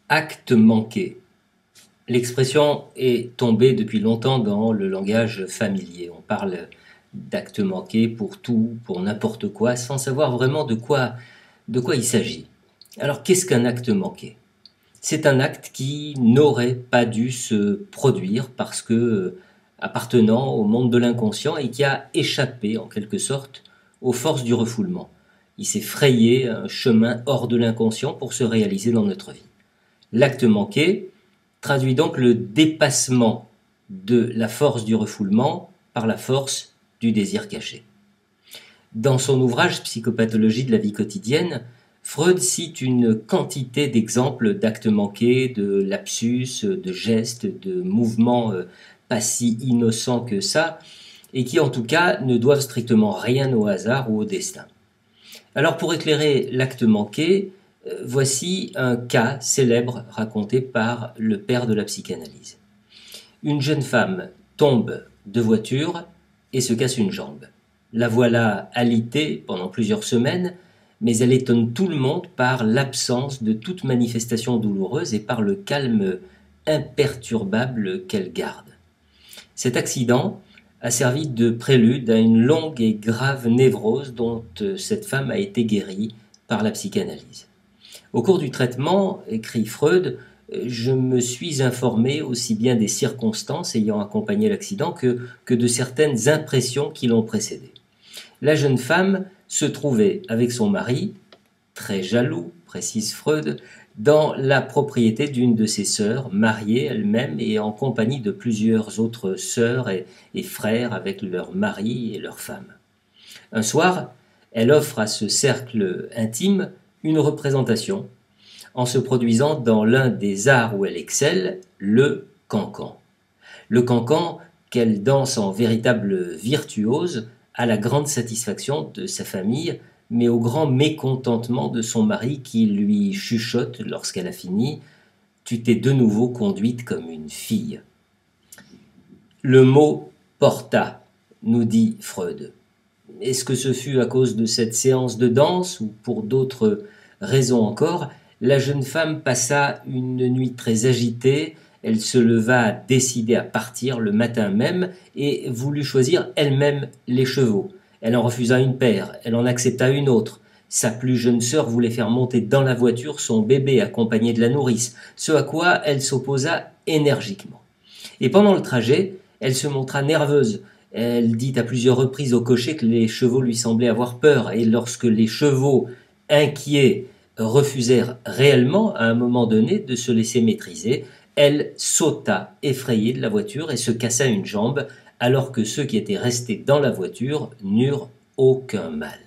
Acte manqué. L'expression est tombée depuis longtemps dans le langage familier. On parle d'actes manqués pour tout, pour n'importe quoi, sans savoir vraiment de quoi il s'agit. Alors qu'est-ce qu'un acte manqué? C'est un acte qui n'aurait pas dû se produire parce que appartenant au monde de l'inconscient et qui a échappé en quelque sorte aux forces du refoulement. Il s'est frayé un chemin hors de l'inconscient pour se réaliser dans notre vie. L'acte manqué traduit donc le dépassement de la force du refoulement par la force du désir caché. Dans son ouvrage Psychopathologie de la vie quotidienne, Freud cite une quantité d'exemples d'actes manqués, de lapsus, de gestes, de mouvements pas si innocents que ça, et qui en tout cas ne doivent strictement rien au hasard ou au destin. Alors pour éclairer l'acte manqué, voici un cas célèbre raconté par le père de la psychanalyse. Une jeune femme tombe de voiture et se casse une jambe. La voilà alitée pendant plusieurs semaines, mais elle étonne tout le monde par l'absence de toute manifestation douloureuse et par le calme imperturbable qu'elle garde. Cet accident a servi de prélude à une longue et grave névrose dont cette femme a été guérie par la psychanalyse. Au cours du traitement, écrit Freud, je me suis informé aussi bien des circonstances ayant accompagné l'accident que de certaines impressions qui l'ont précédé. La jeune femme se trouvait avec son mari, très jaloux, précise Freud, dans la propriété d'une de ses sœurs, mariée elle-même et en compagnie de plusieurs autres sœurs et frères avec leurs maris et leurs femmes. Un soir, elle offre à ce cercle intime une représentation en se produisant dans l'un des arts où elle excelle, le cancan. Le cancan qu'elle danse en véritable virtuose à la grande satisfaction de sa famille, mais au grand mécontentement de son mari qui lui chuchote lorsqu'elle a fini « Tu t'es de nouveau conduite comme une fille ». Le mot « porta », nous dit Freud. Est-ce que ce fut à cause de cette séance de danse ou pour d'autres raisons encore? La jeune femme passa une nuit très agitée, elle se leva décidée à partir le matin même et voulut choisir elle-même les chevaux. Elle en refusa une paire, elle en accepta une autre. Sa plus jeune sœur voulait faire monter dans la voiture son bébé accompagné de la nourrice, ce à quoi elle s'opposa énergiquement. Et pendant le trajet, elle se montra nerveuse. Elle dit à plusieurs reprises au cocher que les chevaux lui semblaient avoir peur, et lorsque les chevaux, inquiets, refusèrent réellement à un moment donné de se laisser maîtriser, elle sauta effrayée de la voiture et se cassa une jambe, alors que ceux qui étaient restés dans la voiture n'eurent aucun mal.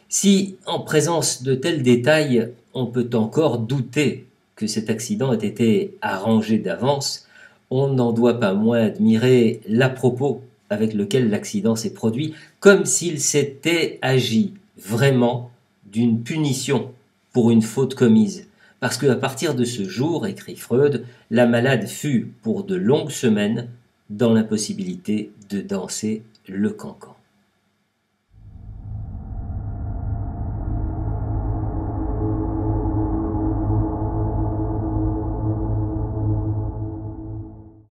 Si, en présence de tels détails, on peut encore douter que cet accident ait été arrangé d'avance, on n'en doit pas moins admirer l'à-propos avec lequel l'accident s'est produit, comme s'il s'était agi vraiment d'une punition pour une faute commise. Parce qu'à partir de ce jour, écrit Freud, la malade fut pour de longues semaines dans l'impossibilité de danser le cancan.